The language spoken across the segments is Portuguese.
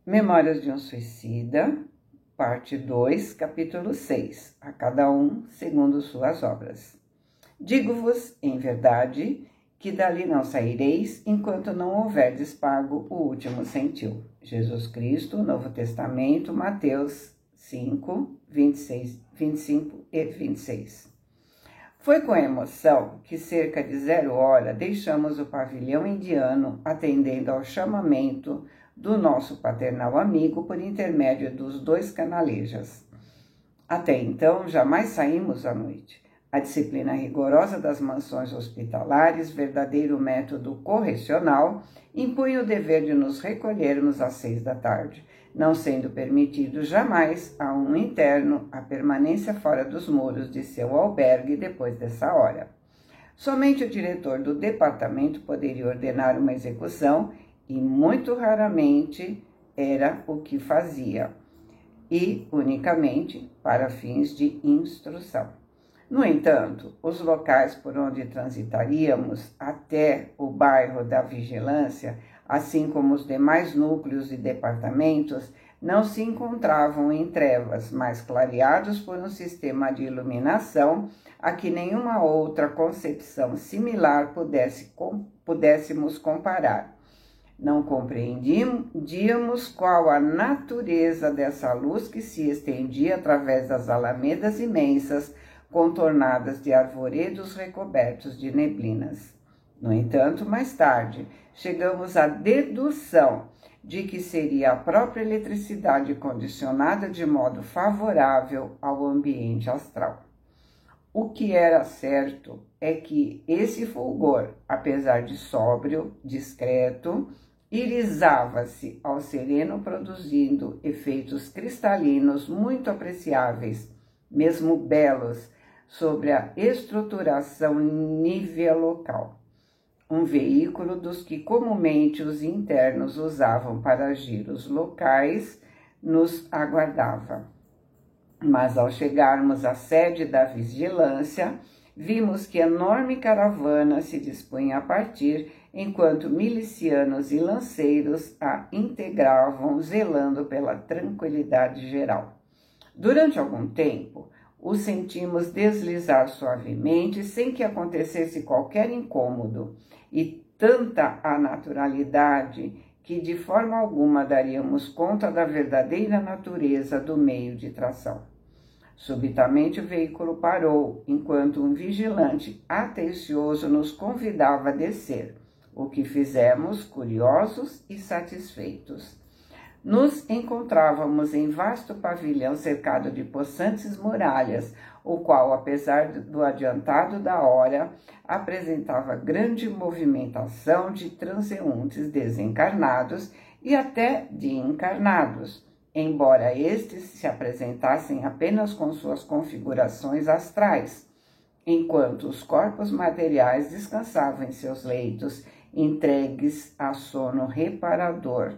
Memórias de um Suicida, parte 2, capítulo 6, a cada um segundo suas obras. Digo-vos, em verdade, que dali não saireis, enquanto não houverdes pago o último centil. Jesus Cristo, Novo Testamento, Mateus 5, 25 e 26. Foi com emoção que, cerca de 0 hora, deixamos o pavilhão indiano, atendendo ao chamamento do nosso paternal amigo por intermédio dos 2 canalejas. Até então, jamais saímos à noite. A disciplina rigorosa das mansões hospitalares, verdadeiro método correcional, impunha o dever de nos recolhermos às 6 da tarde, não sendo permitido jamais a um interno a permanência fora dos muros de seu albergue depois dessa hora. Somente o diretor do departamento poderia ordenar uma execução e muito raramente era o que fazia, e unicamente para fins de instrução. No entanto, os locais por onde transitaríamos até o bairro da Vigilância, assim como os demais núcleos e departamentos, não se encontravam em trevas, mas clareados por um sistema de iluminação a que nenhuma outra concepção similar pudéssemos comparar. Não compreendíamos qual a natureza dessa luz que se estendia através das alamedas imensas, contornadas de arvoredos recobertos de neblinas. No entanto, mais tarde, chegamos à dedução de que seria a própria eletricidade condicionada de modo favorável ao ambiente astral. O que era certo é que esse fulgor, apesar de sóbrio, discreto, irisava-se ao sereno, produzindo efeitos cristalinos muito apreciáveis, mesmo belos, sobre a estruturação nívea local. Um veículo dos que comumente os internos usavam para giros locais nos aguardava. Mas ao chegarmos à sede da vigilância, vimos que enorme caravana se dispunha a partir, enquanto milicianos e lanceiros a integravam, zelando pela tranquilidade geral. Durante algum tempo, o sentimos deslizar suavemente, sem que acontecesse qualquer incômodo, e tanta a naturalidade que de forma alguma daríamos conta da verdadeira natureza do meio de tração. Subitamente o veículo parou, enquanto um vigilante atencioso nos convidava a descer, o que fizemos curiosos e satisfeitos. Nos encontrávamos em vasto pavilhão cercado de possantes muralhas, o qual, apesar do adiantado da hora, apresentava grande movimentação de transeuntes desencarnados e até de encarnados, embora estes se apresentassem apenas com suas configurações astrais, enquanto os corpos materiais descansavam em seus leitos, entregues a sono reparador.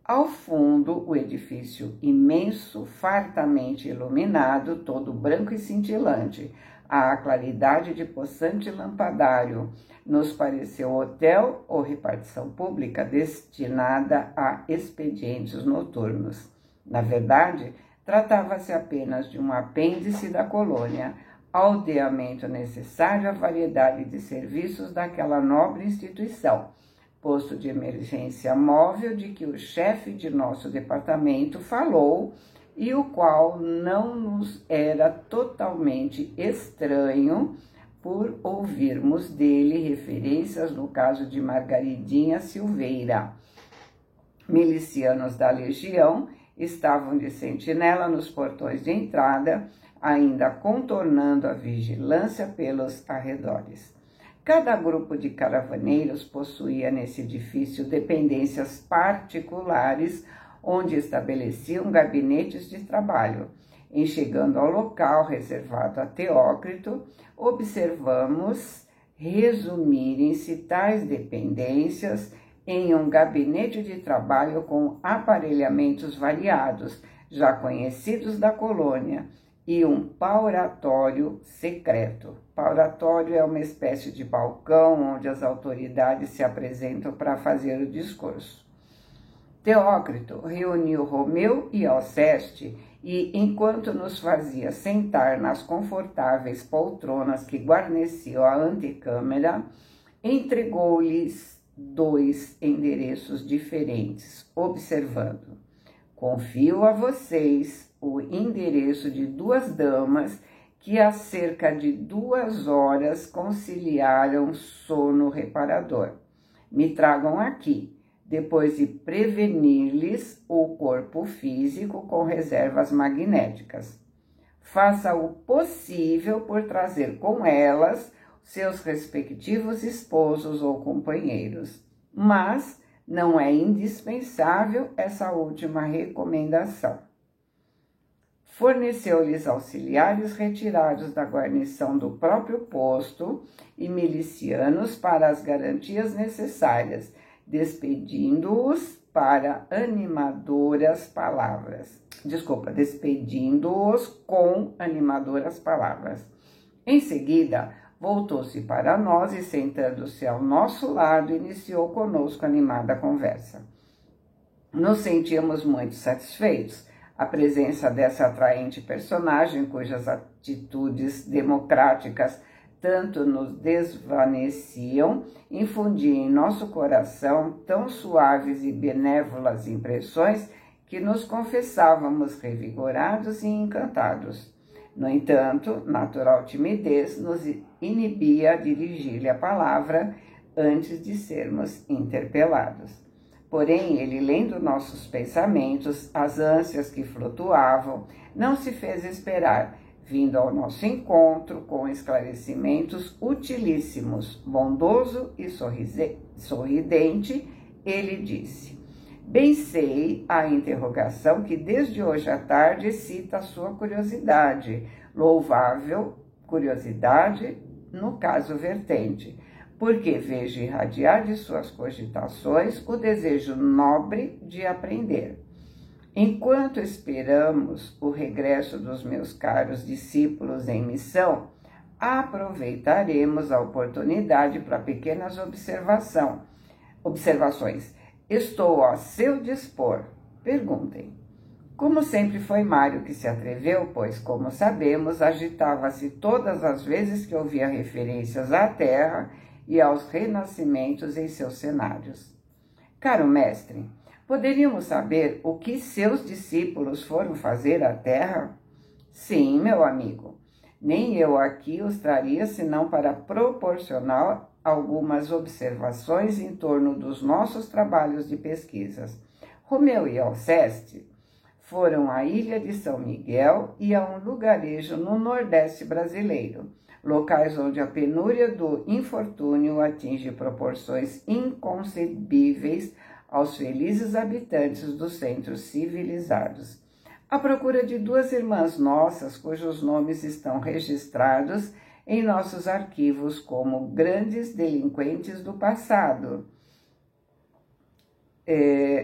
Ao fundo, o edifício imenso, fartamente iluminado, todo branco e cintilante, à claridade de possante lampadário, nos pareceu hotel ou repartição pública destinada a expedientes noturnos. Na verdade, tratava-se apenas de um apêndice da colônia, aldeamento necessário à variedade de serviços daquela nobre instituição, posto de emergência móvel de que o chefe de nosso departamento falou e o qual não nos era totalmente estranho por ouvirmos dele referências no caso de Margaridinha Silveira. Milicianos da legião estavam de sentinela nos portões de entrada, ainda contornando a vigilância pelos arredores. Cada grupo de caravaneiros possuía nesse edifício dependências particulares, onde estabeleciam gabinetes de trabalho. Em chegando ao local reservado a Teócrito, observamos resumirem-se tais dependências em um gabinete de trabalho com aparelhamentos variados, já conhecidos da colônia, e um pauratório secreto. Pauratório é uma espécie de balcão onde as autoridades se apresentam para fazer o discurso. Teócrito reuniu Romeu e Alceste e, enquanto nos fazia sentar nas confortáveis poltronas que guarneciam a antecâmara, entregou-lhes 2 endereços diferentes, observando: confio a vocês o endereço de 2 damas que há cerca de 2 horas conciliaram sono reparador. Me tragam aqui, depois de prevenir-lhes o corpo físico com reservas magnéticas. Faça o possível por trazer com elas seus respectivos esposos ou companheiros, mas não é indispensável essa última recomendação. Forneceu-lhes auxiliares retirados da guarnição do próprio posto e milicianos para as garantias necessárias, despedindo-os com animadoras palavras. Em seguida, voltou-se para nós e, sentando-se ao nosso lado, iniciou conosco animada conversa. Nos sentíamos muito satisfeitos. A presença dessa atraente personagem, cujas atitudes democráticas tanto nos desvaneciam, infundia em nosso coração tão suaves e benévolas impressões que nos confessávamos revigorados e encantados. No entanto, natural timidez nos inibia a dirigir-lhe a palavra antes de sermos interpelados. Porém, ele, lendo nossos pensamentos, as ânsias que flutuavam, não se fez esperar, vindo ao nosso encontro com esclarecimentos utilíssimos. Bondoso e sorridente, ele disse: bem sei a interrogação que desde hoje à tarde excita a sua curiosidade, louvável curiosidade, no caso vertente, porque vejo irradiar de suas cogitações o desejo nobre de aprender. Enquanto esperamos o regresso dos meus caros discípulos em missão, aproveitaremos a oportunidade para pequenas observações. Estou a seu dispor. Perguntem. Como sempre foi Mário que se atreveu, pois, como sabemos, agitava-se todas as vezes que ouvia referências à terra e aos renascimentos em seus cenários. Caro mestre, poderíamos saber o que seus discípulos foram fazer à terra? Sim, meu amigo. Nem eu aqui os traria senão para proporcionar algumas observações em torno dos nossos trabalhos de pesquisas. Romeu e Alceste foram à ilha de São Miguel e a um lugarejo no Nordeste brasileiro, locais onde a penúria do infortúnio atinge proporções inconcebíveis aos felizes habitantes dos centros civilizados, à procura de 2 irmãs nossas, cujos nomes estão registrados em nossos arquivos como grandes delinquentes do passado,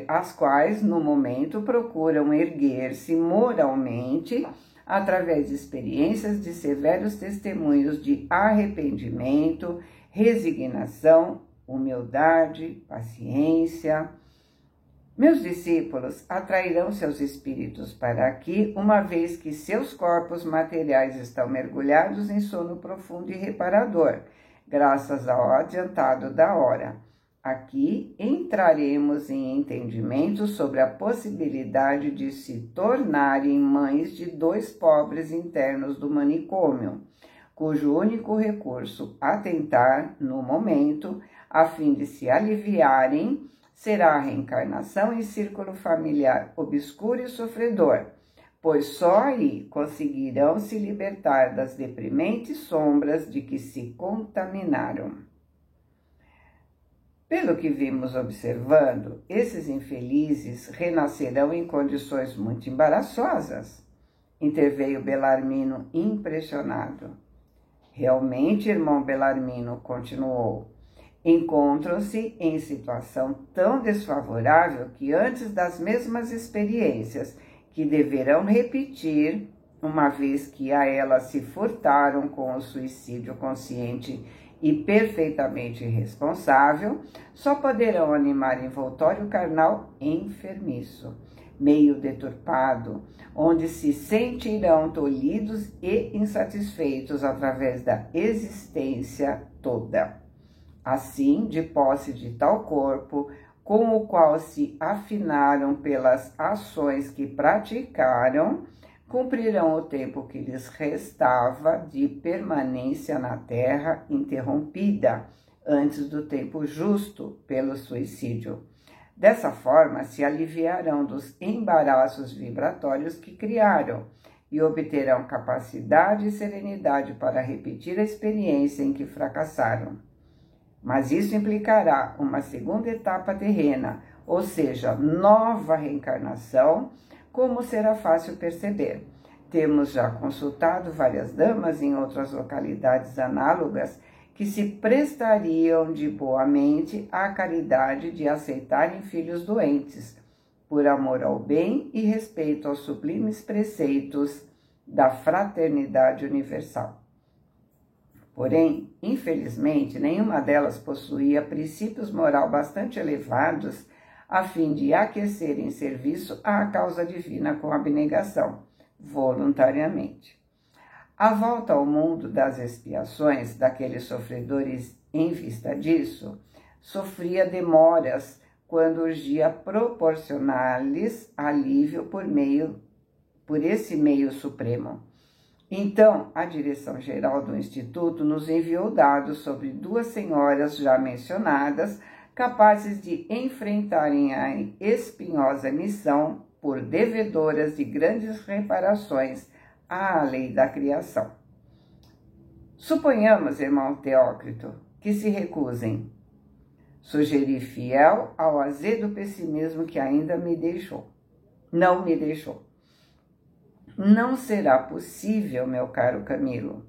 as quais, no momento, procuram erguer-se moralmente através de experiências de severos testemunhos de arrependimento, resignação, humildade, paciência. Meus discípulos atrairão seus espíritos para aqui, uma vez que seus corpos materiais estão mergulhados em sono profundo e reparador, graças ao adiantado da hora. Aqui entraremos em entendimento sobre a possibilidade de se tornarem mães de 2 pobres internos do manicômio, cujo único recurso a tentar, no momento, a fim de se aliviarem, será a reencarnação em círculo familiar obscuro e sofredor, pois só aí conseguirão se libertar das deprimentes sombras de que se contaminaram. Pelo que vimos observando, esses infelizes renascerão em condições muito embaraçosas, interveio Belarmino impressionado. Realmente, irmão Belarmino, continuou, encontram-se em situação tão desfavorável que antes das mesmas experiências que deverão repetir, uma vez que a elas se furtaram com o suicídio consciente e perfeitamente irresponsável, só poderão animar envoltório carnal enfermiço, meio deturpado, onde se sentirão tolhidos e insatisfeitos através da existência toda. Assim, de posse de tal corpo, com o qual se afinaram pelas ações que praticaram, cumprirão o tempo que lhes restava de permanência na terra interrompida, antes do tempo justo pelo suicídio. Dessa forma, se aliviarão dos embaraços vibratórios que criaram e obterão capacidade e serenidade para repetir a experiência em que fracassaram. Mas isso implicará uma segunda etapa terrena, ou seja, nova reencarnação, como será fácil perceber. Temos já consultado várias damas em outras localidades análogas que se prestariam de boa mente à caridade de aceitarem filhos doentes, por amor ao bem e respeito aos sublimes preceitos da fraternidade universal. Porém, infelizmente, nenhuma delas possuía princípios morais bastante elevados a fim de aquecer em serviço à causa divina com abnegação, voluntariamente. A volta ao mundo das expiações daqueles sofredores em vista disso, sofria demoras quando urgia proporcionar-lhes alívio por esse meio supremo. Então, a direção-geral do Instituto nos enviou dados sobre duas senhoras já mencionadas, capazes de enfrentarem a espinhosa missão por devedoras de grandes reparações à lei da criação. Suponhamos, irmão Teócrito, que se recusem. Sugeri fiel ao azedo pessimismo que ainda não me deixou. Não será possível, meu caro Camilo,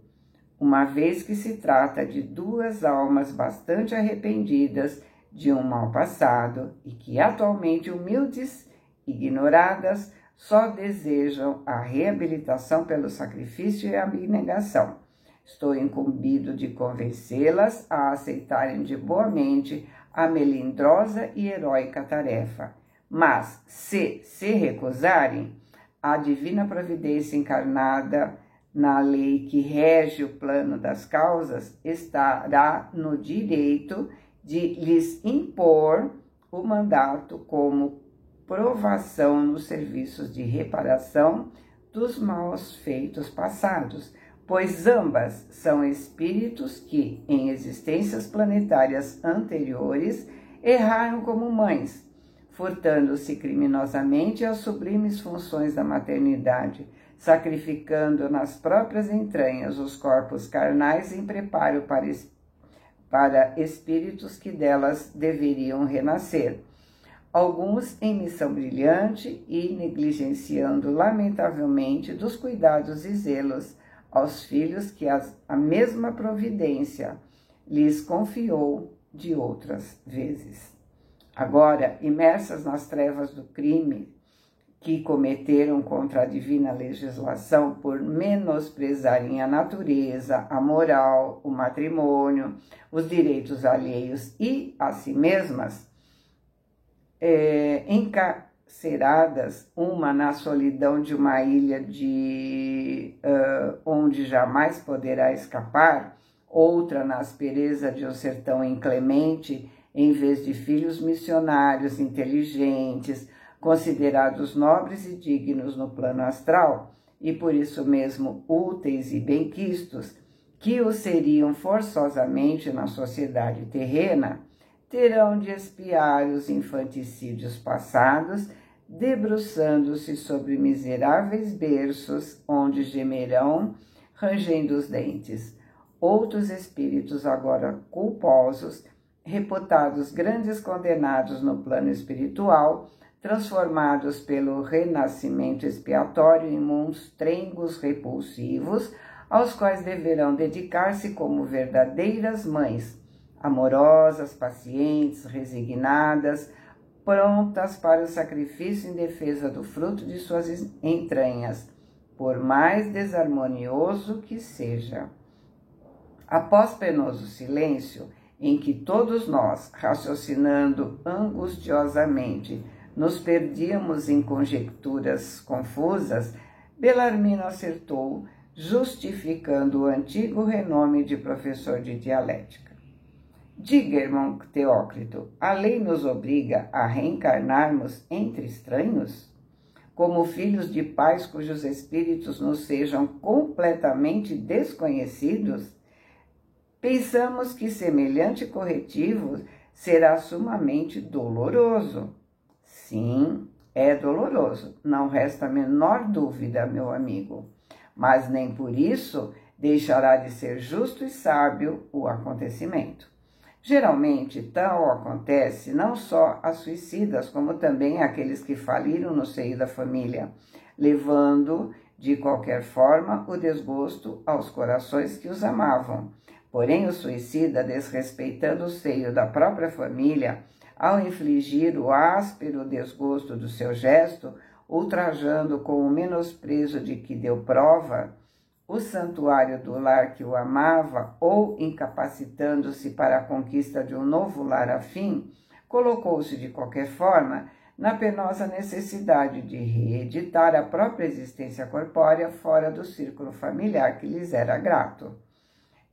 uma vez que se trata de duas almas bastante arrependidas de um mal passado e que atualmente humildes, ignoradas, só desejam a reabilitação pelo sacrifício e a abnegação. Estou incumbido de convencê-las a aceitarem de boa mente a melindrosa e heróica tarefa. Mas, se recusarem, a divina providência encarnada na lei que rege o plano das causas estará no direito de lhes impor o mandato como provação nos serviços de reparação dos maus feitos passados, pois ambas são espíritos que, em existências planetárias anteriores, erraram como mães, furtando-se criminosamente às sublimes funções da maternidade, sacrificando nas próprias entranhas os corpos carnais em preparo para espíritos que delas deveriam renascer. Alguns em missão brilhante e negligenciando lamentavelmente dos cuidados e zelos aos filhos que a mesma providência lhes confiou de outras vezes. Agora, imersas nas trevas do crime que cometeram contra a divina legislação por menosprezarem a natureza, a moral, o matrimônio, os direitos alheios e a si mesmas, encarceradas, uma na solidão de uma ilha onde jamais poderá escapar, outra na aspereza de um sertão inclemente, em vez de filhos missionários inteligentes, considerados nobres e dignos no plano astral, e por isso mesmo úteis e benquistos, que o seriam forçosamente na sociedade terrena, terão de expiar os infanticídios passados, debruçando-se sobre miseráveis berços, onde gemerão, rangendo os dentes. Outros espíritos agora culposos, reputados grandes condenados no plano espiritual, transformados pelo renascimento expiatório em monstrengos repulsivos, aos quais deverão dedicar-se como verdadeiras mães, amorosas, pacientes, resignadas, prontas para o sacrifício em defesa do fruto de suas entranhas, por mais desarmonioso que seja. Após penoso silêncio, em que todos nós, raciocinando angustiosamente, nos perdíamos em conjecturas confusas, Belarmino acertou, justificando o antigo renome de professor de dialética. Diga, irmão Teócrito, a lei nos obriga a reencarnarmos entre estranhos? Como filhos de pais cujos espíritos nos sejam completamente desconhecidos? Pensamos que semelhante corretivo será sumamente doloroso. Sim, é doloroso, não resta a menor dúvida, meu amigo. Mas nem por isso deixará de ser justo e sábio o acontecimento. Geralmente, tal acontece não só a suicidas, como também àqueles que faliram no seio da família, levando, de qualquer forma, o desgosto aos corações que os amavam. Porém, o suicida, desrespeitando o seio da própria família, ao infligir o áspero desgosto do seu gesto, ultrajando com o menosprezo de que deu prova, o santuário do lar que o amava, ou incapacitando-se para a conquista de um novo lar afim, colocou-se de qualquer forma na penosa necessidade de reeditar a própria existência corpórea fora do círculo familiar que lhes era grato.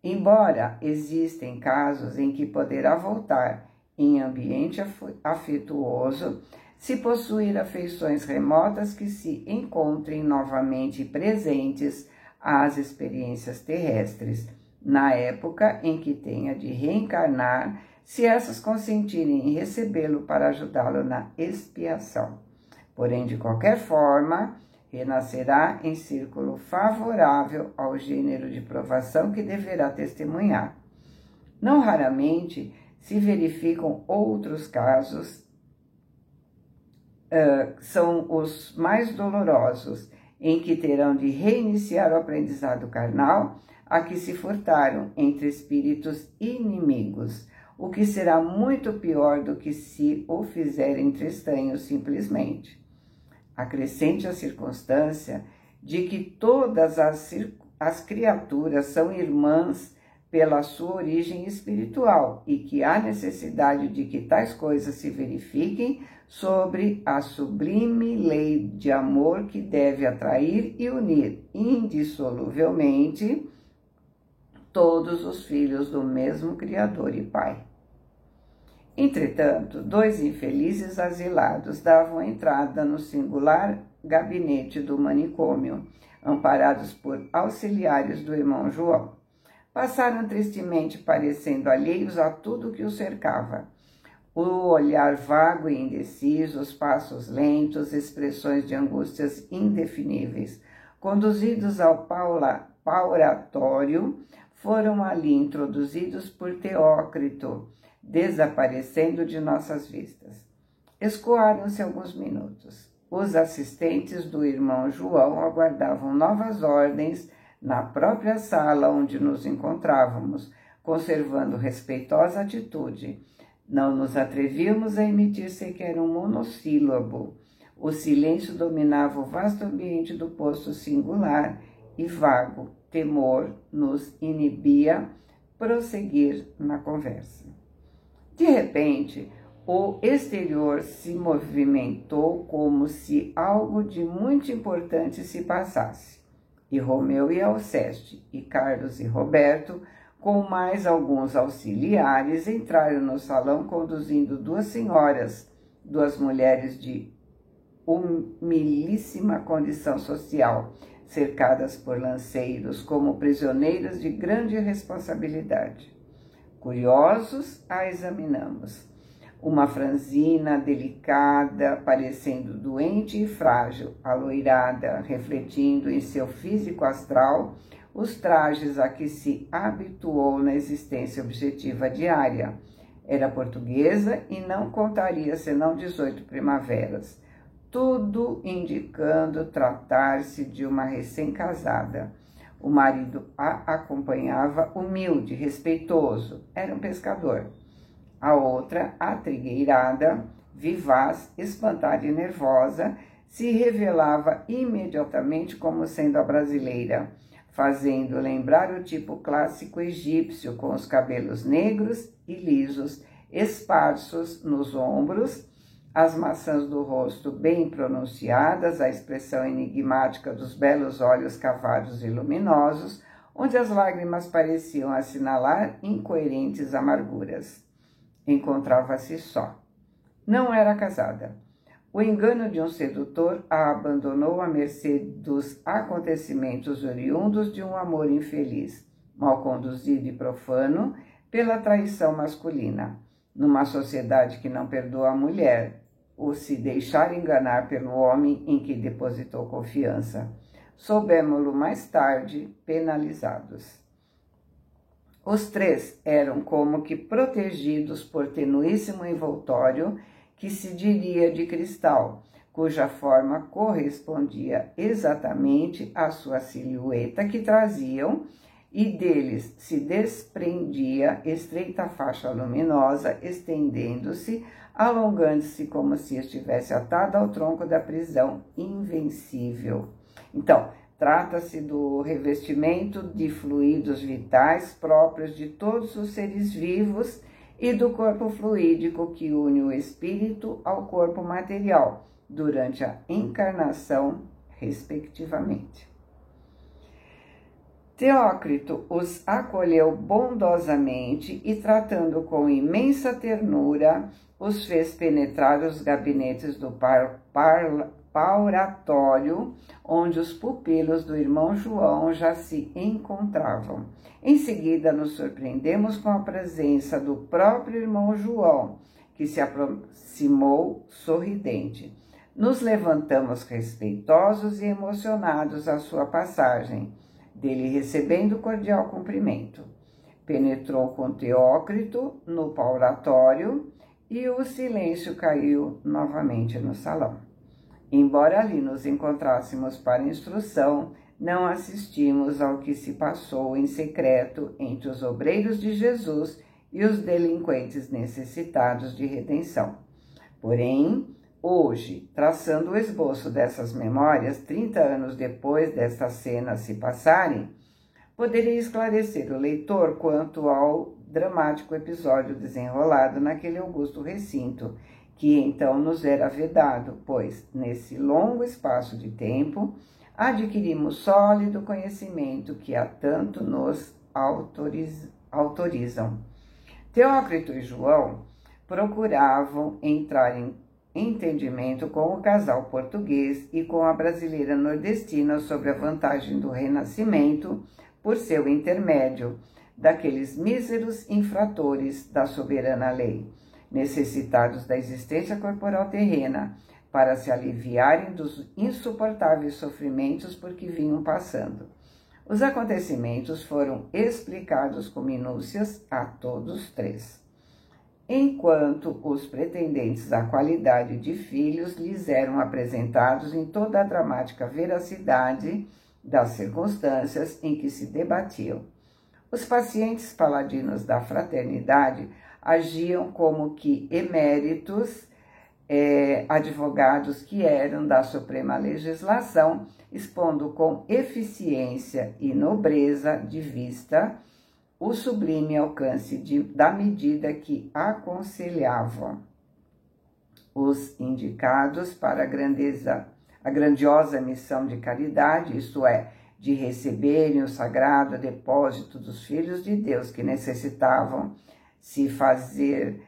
Embora existem casos em que poderá voltar em ambiente afetuoso, se possuir afeições remotas que se encontrem novamente presentes às experiências terrestres, na época em que tenha de reencarnar, se essas consentirem em recebê-lo para ajudá-lo na expiação. Porém, de qualquer forma, renascerá em círculo favorável ao gênero de provação que deverá testemunhar. Não raramente se verificam outros casos, são os mais dolorosos, em que terão de reiniciar o aprendizado carnal a que se furtaram entre espíritos inimigos, o que será muito pior do que se o fizerem entre estranhos simplesmente. Acrescente a circunstância de que todas as criaturas são irmãs pela sua origem espiritual e que há necessidade de que tais coisas se verifiquem sobre a sublime lei de amor que deve atrair e unir indissoluvelmente todos os filhos do mesmo Criador e Pai. Entretanto, dois infelizes asilados davam entrada no singular gabinete do manicômio, amparados por auxiliares do irmão João. Passaram tristemente, parecendo alheios a tudo que os cercava. O olhar vago e indeciso, os passos lentos, expressões de angústias indefiníveis. Conduzidos ao pauratório, foram ali introduzidos por Teócrito, desaparecendo de nossas vistas. Escoaram-se alguns minutos. Os assistentes do irmão João aguardavam novas ordens na própria sala onde nos encontrávamos, conservando respeitosa atitude. Não nos atrevíamos a emitir sequer um monossílabo. O silêncio dominava o vasto ambiente do posto singular e vago temor nos inibia prosseguir na conversa. De repente, o exterior se movimentou como se algo de muito importante se passasse. E Romeu e Alceste, e Carlos e Roberto, com mais alguns auxiliares, entraram no salão conduzindo duas senhoras, duas mulheres de humilíssima condição social, cercadas por lanceiros como prisioneiras de grande responsabilidade. Curiosos, a examinamos. Uma franzina delicada, parecendo doente e frágil, aloirada, refletindo em seu físico astral os trajes a que se habituou na existência objetiva diária. Era portuguesa e não contaria senão 18 primaveras, tudo indicando tratar-se de uma recém-casada. O marido a acompanhava humilde, respeitoso, era um pescador. A outra, atrigueirada, vivaz, espantada e nervosa, se revelava imediatamente como sendo a brasileira, fazendo lembrar o tipo clássico egípcio, com os cabelos negros e lisos, esparsos nos ombros, as maçãs do rosto bem pronunciadas, a expressão enigmática dos belos olhos cavados e luminosos, onde as lágrimas pareciam assinalar incoerentes amarguras. Encontrava-se só. Não era casada. O engano de um sedutor a abandonou à mercê dos acontecimentos oriundos de um amor infeliz, mal conduzido e profano pela traição masculina. Numa sociedade que não perdoa a mulher, ou se deixar enganar pelo homem em que depositou confiança. Soubemos-lo mais tarde penalizados. Os três eram como que protegidos por tenuíssimo envoltório que se diria de cristal, cuja forma correspondia exatamente à sua silhueta que traziam, e deles se desprendia estreita faixa luminosa, estendendo-se, alongando-se como se estivesse atada ao tronco da prisão invencível. Então, trata-se do revestimento de fluidos vitais próprios de todos os seres vivos e do corpo fluídico que une o espírito ao corpo material durante a encarnação, respectivamente. Teócrito os acolheu bondosamente e, tratando com imensa ternura, os fez penetrar os gabinetes do pauratório, onde os pupilos do irmão João já se encontravam. Em seguida, nos surpreendemos com a presença do próprio irmão João, que se aproximou sorridente. Nos levantamos respeitosos e emocionados à sua passagem, dele recebendo cordial cumprimento. Penetrou com Teócrito no pauratório e o silêncio caiu novamente no salão. Embora ali nos encontrássemos para instrução, não assistimos ao que se passou em secreto entre os obreiros de Jesus e os delinquentes necessitados de redenção. Porém, hoje, traçando o esboço dessas memórias, 30 anos depois desta cena se passarem, poderia esclarecer o leitor quanto ao dramático episódio desenrolado naquele augusto recinto, que então nos era vedado, pois, nesse longo espaço de tempo, adquirimos sólido conhecimento que a tanto nos autorizam. Teócrito e João procuravam entrar em entendimento com o casal português e com a brasileira nordestina sobre a vantagem do renascimento por seu intermédio, daqueles míseros infratores da soberana lei, necessitados da existência corporal terrena, para se aliviarem dos insuportáveis sofrimentos por que vinham passando. Os acontecimentos foram explicados com minúcias a todos três, enquanto os pretendentes à qualidade de filhos lhes eram apresentados em toda a dramática veracidade das circunstâncias em que se debatiam. Os pacientes paladinos da fraternidade agiam como que eméritos advogados que eram da suprema legislação, expondo com eficiência e nobreza de vista o sublime alcance da medida que aconselhavam os indicados para a grandiosa missão de caridade, isto é, de receberem o sagrado depósito dos filhos de Deus que necessitavam se fazer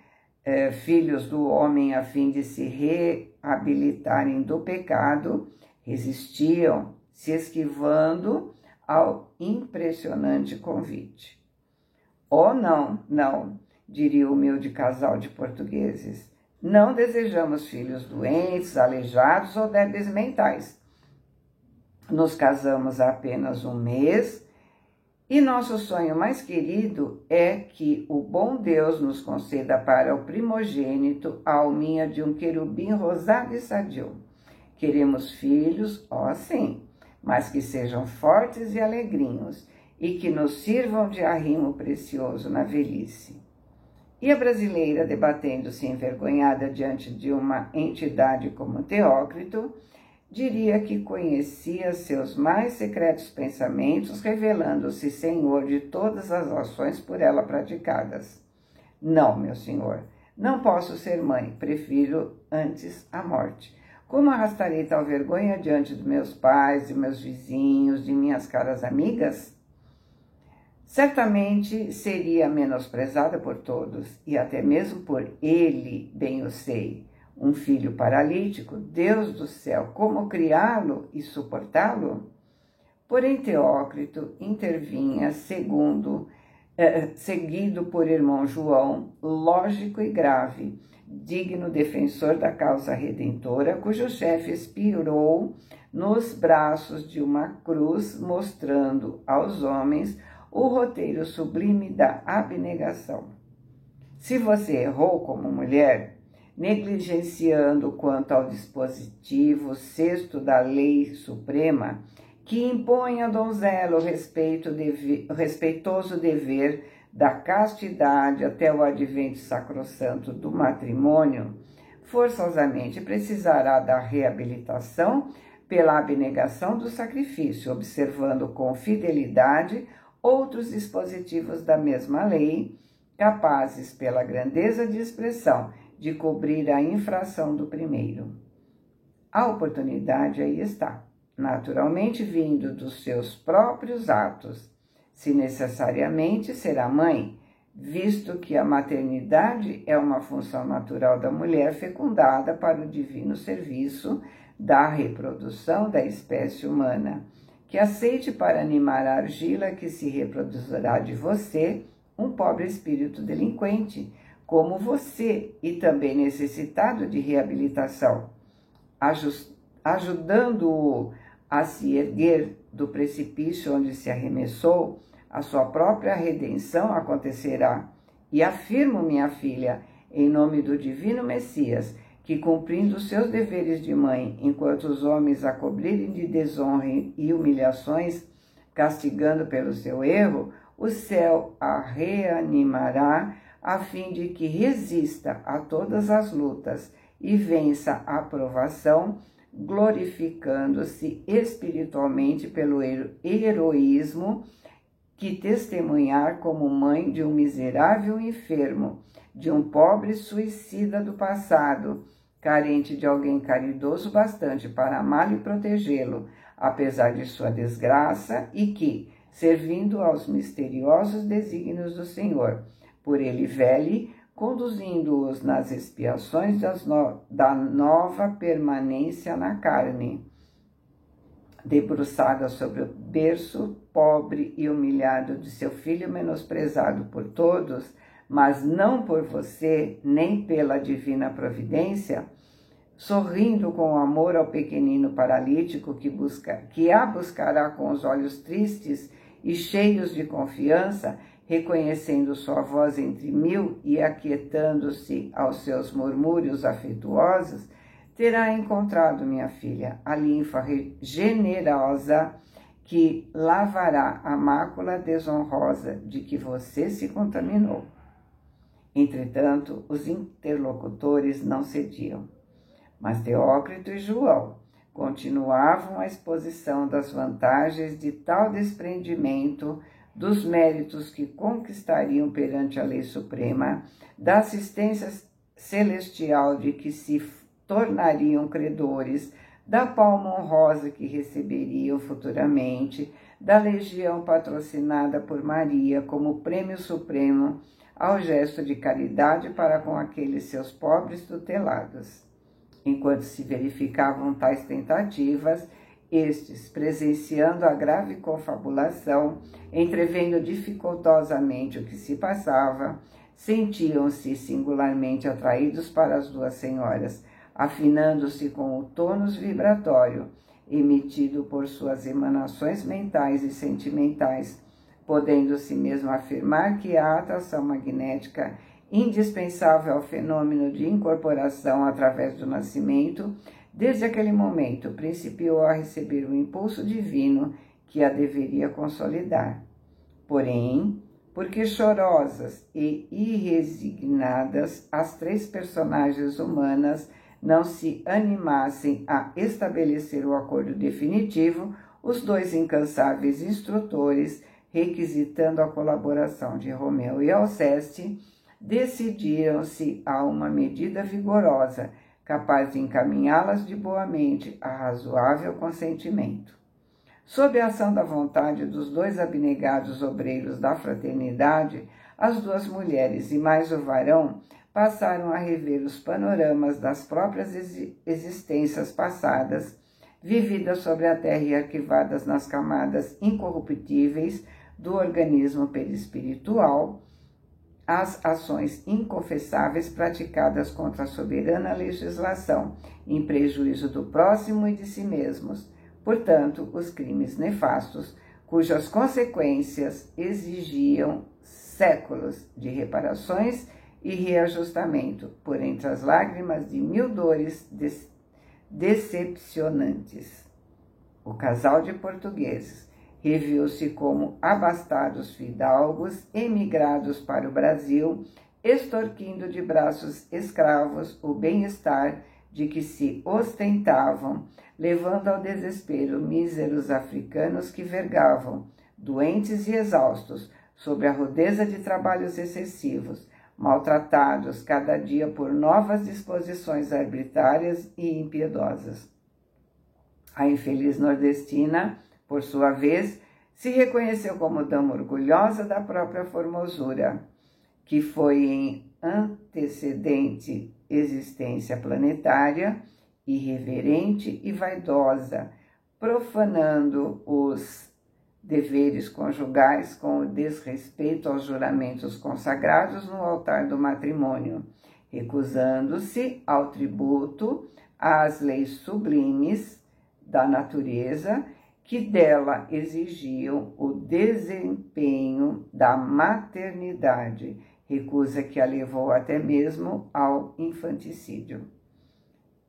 filhos do homem a fim de se reabilitarem do pecado, resistiam, se esquivando ao impressionante convite. Oh, não, diria o humilde casal de portugueses. Não desejamos filhos doentes, aleijados ou débeis mentais. Nos casamos há apenas um mês e nosso sonho mais querido é que o bom Deus nos conceda para o primogênito a alminha de um querubim rosado e sadio. Queremos filhos, sim, mas que sejam fortes e alegrinhos e que nos sirvam de arrimo precioso na velhice. E a brasileira, debatendo-se envergonhada diante de uma entidade como Teócrito, diria que conhecia seus mais secretos pensamentos, revelando-se senhor de todas as ações por ela praticadas. Não, meu senhor, não posso ser mãe, prefiro antes a morte. Como arrastarei tal vergonha diante dos meus pais, de meus vizinhos, de minhas caras amigas? Certamente seria menosprezada por todos, e até mesmo por ele, bem o sei. Um filho paralítico, Deus do céu, como criá-lo e suportá-lo? Porém, Teócrito intervinha, seguido por irmão João, lógico e grave, digno defensor da causa redentora, cujo chefe expirou nos braços de uma cruz, mostrando aos homens o roteiro sublime da abnegação. Se você errou como mulher, negligenciando quanto ao dispositivo sexto da lei suprema, que impõe à donzela o respeitoso dever da castidade até o advento sacrossanto do matrimônio, forçosamente precisará da reabilitação pela abnegação do sacrifício, observando com fidelidade outros dispositivos da mesma lei, capazes, pela grandeza de expressão, de cobrir a infração do primeiro. A oportunidade aí está, naturalmente vindo dos seus próprios atos, se necessariamente será mãe, visto que a maternidade é uma função natural da mulher fecundada para o divino serviço da reprodução da espécie humana, que aceite para animar a argila que se reproduzirá de você um pobre espírito delinquente, como você, e também necessitado de reabilitação, ajudando-o a se erguer do precipício onde se arremessou, a sua própria redenção acontecerá. E afirmo, minha filha, em nome do divino Messias, que cumprindo seus deveres de mãe, enquanto os homens a cobrirem de desonra e humilhações, castigando pelo seu erro, o céu a reanimará a fim de que resista a todas as lutas e vença a provação, glorificando-se espiritualmente pelo heroísmo que testemunhar como mãe de um miserável enfermo, de um pobre suicida do passado, carente de alguém caridoso bastante para amá-lo e protegê-lo, apesar de sua desgraça, e que, servindo aos misteriosos desígnios do Senhor, por ele vele, conduzindo-os nas expiações da nova permanência na carne. Debruçada sobre o berço pobre e humilhado de seu filho menosprezado por todos, mas não por você, nem pela divina providência, sorrindo com amor ao pequenino paralítico que a buscará com os olhos tristes e cheios de confiança, reconhecendo sua voz entre mil e aquietando-se aos seus murmúrios afetuosos, terá encontrado, minha filha, a linfa generosa que lavará a mácula desonrosa de que você se contaminou. Entretanto, os interlocutores não cediam, mas Teócrito e João continuavam a exposição das vantagens de tal desprendimento, dos méritos que conquistariam perante a lei suprema, da assistência celestial de que se tornariam credores, da palma honrosa que receberiam futuramente, da legião patrocinada por Maria como prêmio supremo ao gesto de caridade para com aqueles seus pobres tutelados. Enquanto se verificavam tais tentativas, estes, presenciando a grave confabulação, entrevendo dificultosamente o que se passava, sentiam-se singularmente atraídos para as duas senhoras, afinando-se com o tônus vibratório emitido por suas emanações mentais e sentimentais, podendo-se mesmo afirmar que a atração magnética indispensável ao fenômeno de incorporação através do nascimento, desde aquele momento principiou a receber o impulso divino que a deveria consolidar. Porém, porque chorosas e irresignadas, as três personagens humanas não se animassem a estabelecer o acordo definitivo, os dois incansáveis instrutores, requisitando a colaboração de Romeu e Alceste, decidiram-se a uma medida vigorosa, capaz de encaminhá-las de boamente a razoável consentimento. Sob a ação da vontade dos dois abnegados obreiros da fraternidade, as duas mulheres e mais o varão passaram a rever os panoramas das próprias existências passadas, vividas sobre a terra e arquivadas nas camadas incorruptíveis do organismo perispiritual, as ações inconfessáveis praticadas contra a soberana legislação, em prejuízo do próximo e de si mesmos, portanto, os crimes nefastos, cujas consequências exigiam séculos de reparações e reajustamento, por entre as lágrimas de 1000 dores decepcionantes. O casal de portugueses reviu-se como abastados fidalgos emigrados para o Brasil, extorquindo de braços escravos o bem-estar de que se ostentavam, levando ao desespero míseros africanos que vergavam, doentes e exaustos, sob a rudeza de trabalhos excessivos, maltratados cada dia por novas disposições arbitrárias e impiedosas. A infeliz nordestina, por sua vez, se reconheceu como dama orgulhosa da própria formosura, que foi em antecedente existência planetária, irreverente e vaidosa, profanando os deveres conjugais com o desrespeito aos juramentos consagrados no altar do matrimônio, recusando-se ao tributo às leis sublimes da natureza que dela exigiam o desempenho da maternidade, recusa que a levou até mesmo ao infanticídio.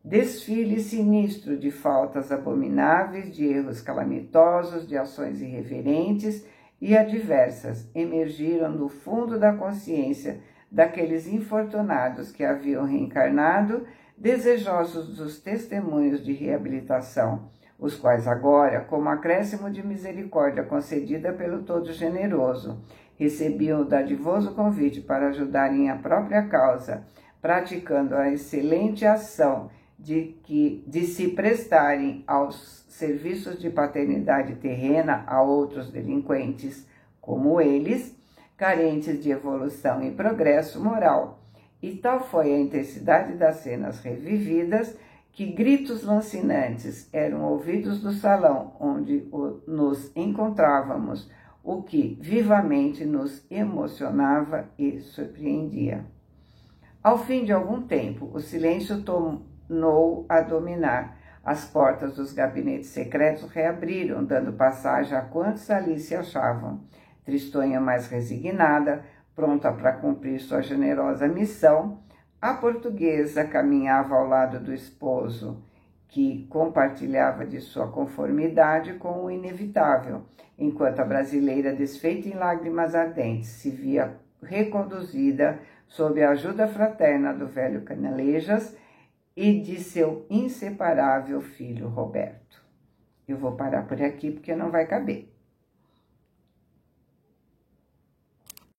Desfile sinistro de faltas abomináveis, de erros calamitosos, de ações irreverentes e adversas emergiram do fundo da consciência daqueles infortunados que haviam reencarnado, desejosos dos testemunhos de reabilitação, os quais agora, como acréscimo de misericórdia concedida pelo Todo-Generoso, recebiam o dadivoso convite para ajudarem a própria causa, praticando a excelente ação de se prestarem aos serviços de paternidade terrena a outros delinquentes, como eles, carentes de evolução e progresso moral. E tal foi a intensidade das cenas revividas que gritos lancinantes eram ouvidos do salão onde nos encontrávamos, o que vivamente nos emocionava e surpreendia. Ao fim de algum tempo, o silêncio tornou a dominar. As portas dos gabinetes secretos reabriram, dando passagem a quantos ali se achavam. Tristonha mais resignada, pronta para cumprir sua generosa missão, a portuguesa caminhava ao lado do esposo, que compartilhava de sua conformidade com o inevitável, enquanto a brasileira, desfeita em lágrimas ardentes, se via reconduzida sob a ajuda fraterna do velho Canalejas e de seu inseparável filho Roberto. Eu vou parar por aqui porque não vai caber.